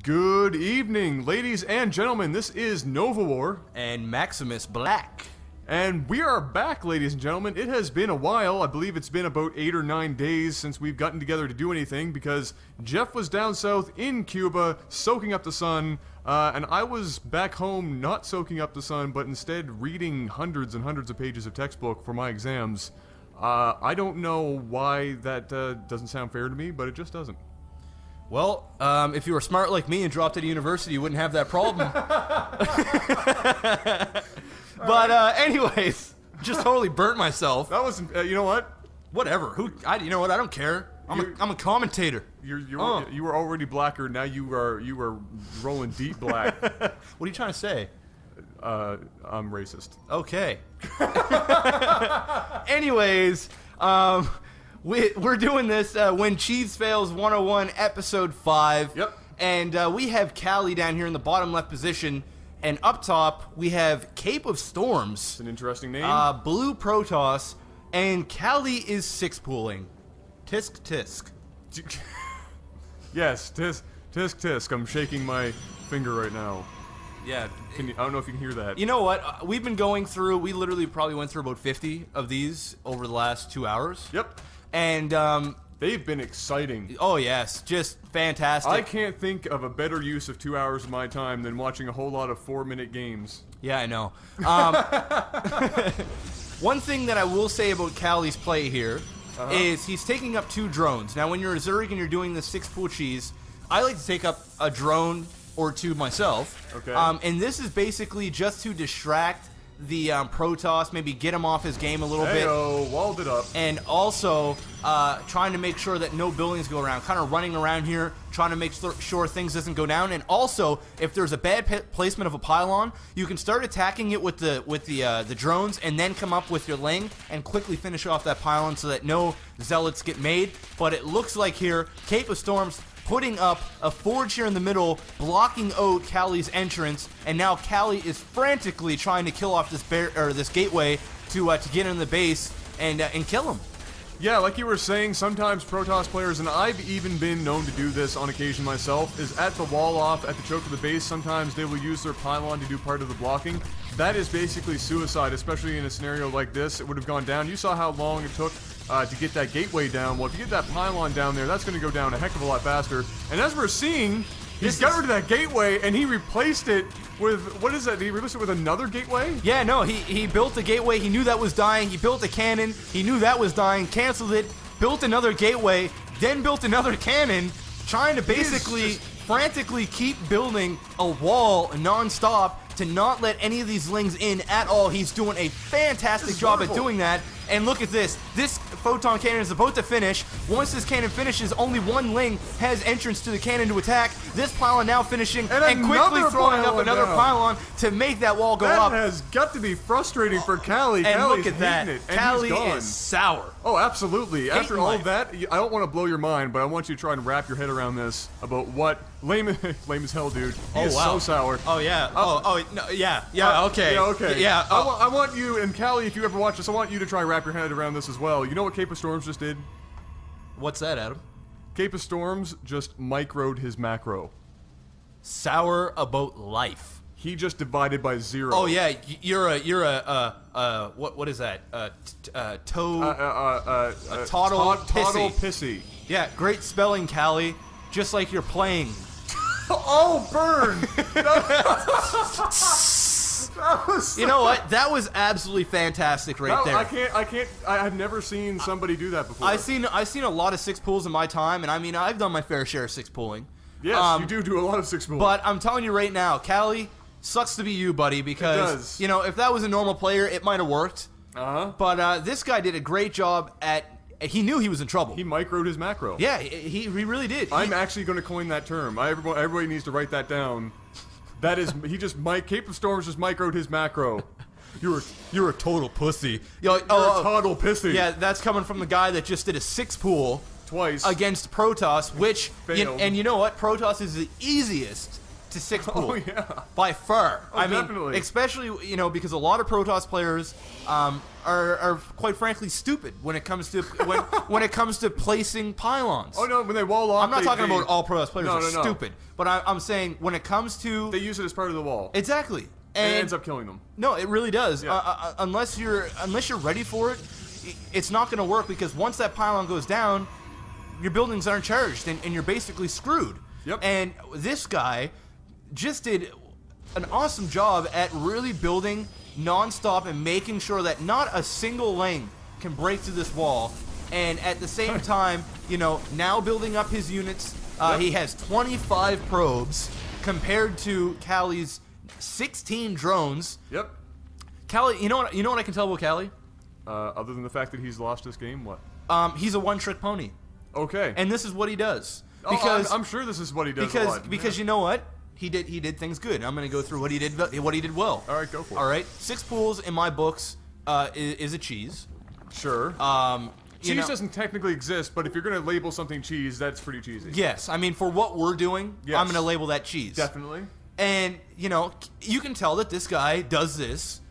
Good evening, ladies and gentlemen. This is Nova War. And Maximus Black. And we are back, ladies and gentlemen. It has been a while. I believe it's been about 8 or 9 days since we've gotten together to do anything because Jeff was down south in Cuba soaking up the sun, and I was back home not soaking up the sun, but instead reading hundreds and hundreds of pages of textbook for my exams. I don't know why that doesn't sound fair to me, but it just doesn't. Well, if you were smart like me and dropped out of university, you wouldn't have that problem. But anyways, just totally burnt myself. That was, you know what? Whatever. You know what? I don't care. I'm a commentator. You were already blacker. Now you are rolling deep black. What are you trying to say? I'm racist. Okay. Anyways, we're doing this When Cheese Fails 101, episode 5. Yep. And we have Callie down here in the bottom left position. And up top, we have Cape of Storms. It's an interesting name. Blue Protoss. And Callie is six-pooling. Tisk tisk. Yes, tisk tisk. I'm shaking my finger right now. Yeah. I don't know if you can hear that. You know what? We've been going through, we literally probably went through about 50 of these over the last 2 hours. Yep. And, they've been exciting. oh yes, just fantastic. I can't think of a better use of 2 hours of my time than watching a whole lot of 4-minute games. Yeah, I know. One thing that I will say about Callie's play here is he's taking up 2 drones. Now, when you're a Zerg and you're doing the 6-pool cheese, I like to take up a drone or 2 myself. Okay. And this is basically just to distract the Protoss, maybe get him off his game a little bit. Hey-oh, walled it up. And also trying to make sure that no buildings go around, kind of running around here, trying to make sure things doesn't go down. And also, if there's a bad placement of a pylon, you can start attacking it with the drones, and then come up with your Ling and quickly finish off that pylon so that no zealots get made. But it looks like here, Cape of Storms putting up a forge here in the middle, blocking out Callie's entrance, and now Callie is frantically trying to kill off this gateway to get in the base and kill him. Yeah, like you were saying, sometimes Protoss players, and I've even been known to do this on occasion myself, is at the wall off, at the choke of the base, sometimes they will use their pylon to do part of the blocking. That is basically suicide, especially in a scenario like this. It would have gone down. You saw how long it took to get that gateway down. Well, if you get that pylon down there, that's going to go down a heck of a lot faster. And as we're seeing, he's got rid of that gateway, and he replaced it with, what is that? He replaced it with another gateway? Yeah, no, he built a gateway. He knew that was dying. He built a cannon. He knew that was dying, canceled it, built another gateway, then built another cannon, trying to basically frantically keep building a wall non-stop to not let any of these Lings in at all. He's doing a fantastic job at doing that. And look at this. This photon cannon is about to finish. Once this cannon finishes, only one Ling has entrance to the cannon to attack. This pylon now finishing and quickly throwing up another pylon to make that wall go up. That has got to be frustrating for Callie. And Callie's look at that. it, and Callie he's gone. is sour. Oh, absolutely. After all life. of that, I don't want to blow your mind, but I want you to try and wrap your head around this about what lame as hell, dude. He is so sour. Oh yeah. No, yeah. Okay. Yeah, okay. Yeah. I want you, and Callie, if you ever watch this, I want you to try and wrap your head around this as well. You know what Cape of Storms just did? What's that, Adam? Cape of Storms just microed his macro. Sour about life. He just divided by 0. Oh yeah, you're a what is that? Toddle pissy. Yeah, great spelling, Callie. Just like you're playing. Oh, burn! You know what? That was absolutely fantastic there. I've never seen somebody do that before. I've seen a lot of 6-pools in my time, and I mean, I've done my fair share of 6-pooling. Yes, you do a lot of 6-pooling. But I'm telling you right now, Callie, sucks to be you, buddy, because, you know, if that was a normal player, it might have worked. But this guy did a great job at... He knew he was in trouble. He microed his macro. Yeah, he really did. I'm actually going to coin that term. Everybody needs to write that down. That is, Cape of Storms just microed his macro. You're a total pussy. You're a total pissy. Yeah, that's coming from the guy that just did a 6-pool twice against Protoss, which, failed. And you know what? Protoss is the easiest to 6 pool. Oh, yeah. By far. Oh, I mean, definitely. especially, because a lot of Protoss players are quite frankly stupid when it comes to when it comes to placing pylons. Oh, no, when they wall off... I'm not talking they, about all Protoss players No, are no, no. stupid, but I'm saying when it comes to... They use it as part of the wall. Exactly. And it ends up killing them. No, it really does. Yeah. Unless you're ready for it, it's not going to work, because once that pylon goes down, your buildings aren't charged, and you're basically screwed. Yep. And this guy just did an awesome job at really building nonstop and making sure that not a single lane can break through this wall. And at the same time, now building up his units, Yep. he has 25 probes compared to Callie's 16 drones. Yep. Callie, you know what I can tell about Callie? Other than the fact that he's lost this game, what? He's a one-trick pony, Okay. and this is what he does. Oh, Because I'm sure this is what he does a lot. because Yeah. you know what, he did things good. I'm going to go through what he did well. All right, go for it. All right, 6 pools in my books is a cheese. Sure. Cheese doesn't technically exist, but if you're going to label something cheese, that's pretty cheesy. Yes, I mean, for what we're doing, Yes. I'm going to label that cheese. Definitely. And you can tell that this guy does this,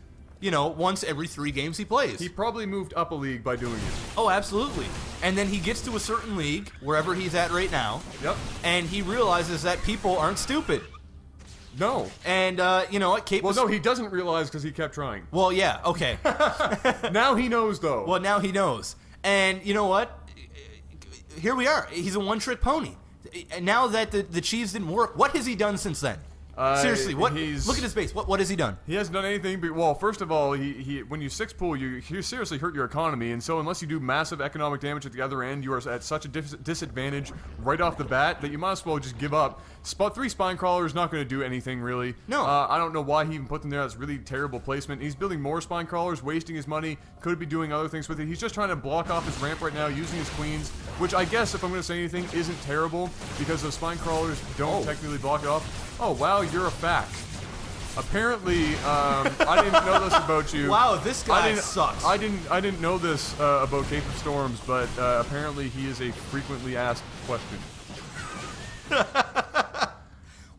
once every 3 games he plays. He probably moved up a league by doing it. Oh, absolutely. And then he gets to a certain league, wherever he's at right now, Yep. and he realizes that people aren't stupid. No. And, you know what, Cape Well, was... no, he doesn't realize because he kept trying. Well, yeah, okay. Now he knows, though. Well, now he knows. And you know what? Here we are. He's a one-trick pony. And now that the cheese didn't work, what has he done since then? Seriously, what? Look at his base. What has he done? He hasn't done anything. But, well, first of all, he when you 6 pool, you seriously hurt your economy. And so unless you do massive economic damage at the other end, you are at such a disadvantage right off the bat that you might as well just give up. 3 spine crawlers not going to do anything, really. No. I don't know why he even put them there. That's really terrible placement. He's building more spine crawlers, wasting his money. Could be doing other things with it. He's just trying to block off his ramp right now, using his queens, which I guess, if I'm going to say anything, isn't terrible, because those spine crawlers don't technically block it off. Oh, wow, you're a fact. Apparently, I didn't know this about you. Wow, this guy sucks. I didn't know this about Cape of Storms, but apparently he is a frequently asked question.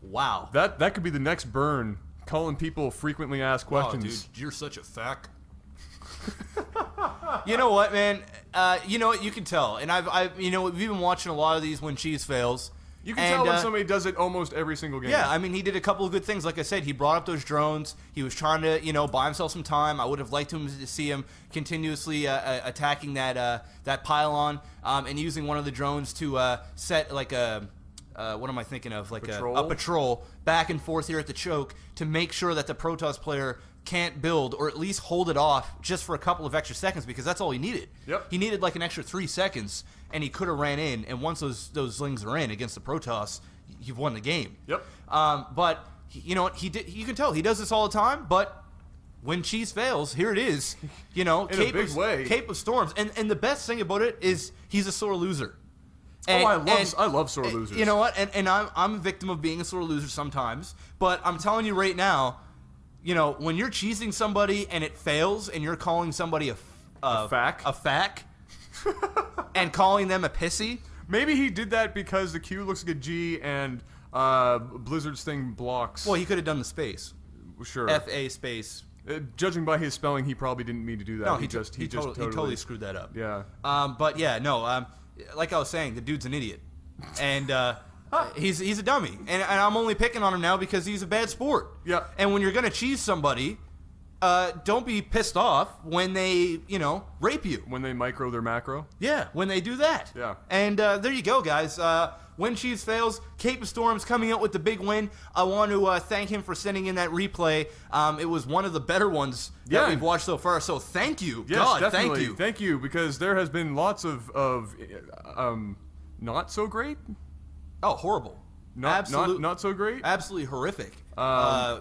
Wow. That could be the next burn, calling people frequently asked questions. Oh, dude, you're such a fact. You know what, man? You know what? You can tell, and we've been watching a lot of these when cheese fails. You can tell when somebody does it almost every single game. Yeah, I mean, he did a couple of good things. Like I said, he brought up those drones. He was trying to, buy himself some time. I would have liked to see him continuously attacking that pylon and using one of the drones to set like a. What am I thinking of? Like Patrol? a patrol back and forth here at the choke to make sure that the Protoss player can't build, or at least hold it off just for a couple of extra seconds, because that's all he needed. Yep. He needed like an extra 3 seconds, and he could have ran in, and once those slings are in against the Protoss, you've won the game. Yep. But you know what? You can tell he does this all the time, but when cheese fails, here it is. In a big way. Cape of Storms. And the best thing about it is he's a sore loser. And, I love sore losers. You know what? And I'm a victim of being a sore loser sometimes. But I'm telling you right now, when you're cheesing somebody and it fails, and you're calling somebody a fack, and calling them a pissy. Maybe he did that because the Q looks like a G and Blizzard's thing blocks. Well, he could have done the space. Sure. F-A space. Judging by his spelling, he probably didn't mean to do that. No, he totally screwed that up. Yeah. But yeah, no. Like I was saying, the dude's an idiot, and he's a dummy, and I'm only picking on him now because he's a bad sport. Yeah. And when you're gonna cheese somebody, don't be pissed off when they rape you. When they micro their macro. Yeah, when they do that. Yeah. And there you go, guys. When cheese fails, Cape of Storms coming out with the big win. I want to thank him for sending in that replay. It was one of the better ones that we've watched so far. So thank you. Yes, God, definitely. thank you. Thank you, because there has been lots of not so great. Oh, horrible. Not so great. Absolutely horrific.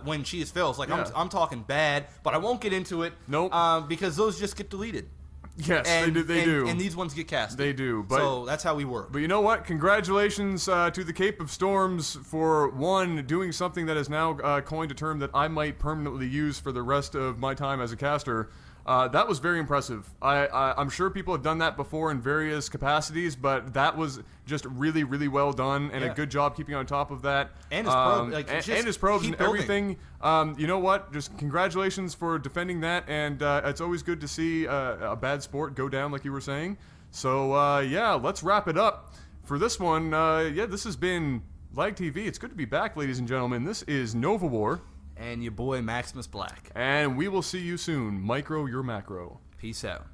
When cheese fails, like yeah. I'm talking bad, but I won't get into it. Nope. Because those just get deleted. Yes, And, they do. And these ones get cast. They do. But, so that's how we work. But you know what? Congratulations to the Cape of Storms for, one, doing something that is now coined a term that I might permanently use for the rest of my time as a caster. That was very impressive. I'm sure people have done that before in various capacities, but that was just really, really well done, and a good job keeping on top of that. And his probe, and his probes and everything. You know what? Just congratulations for defending that, and it's always good to see a bad sport go down, like you were saying. So yeah, let's wrap it up for this one. Yeah, this has been Lag TV. It's good to be back, ladies and gentlemen. This is Nova War. And your boy Maximus Black. And we will see you soon. Micro your macro. Peace out.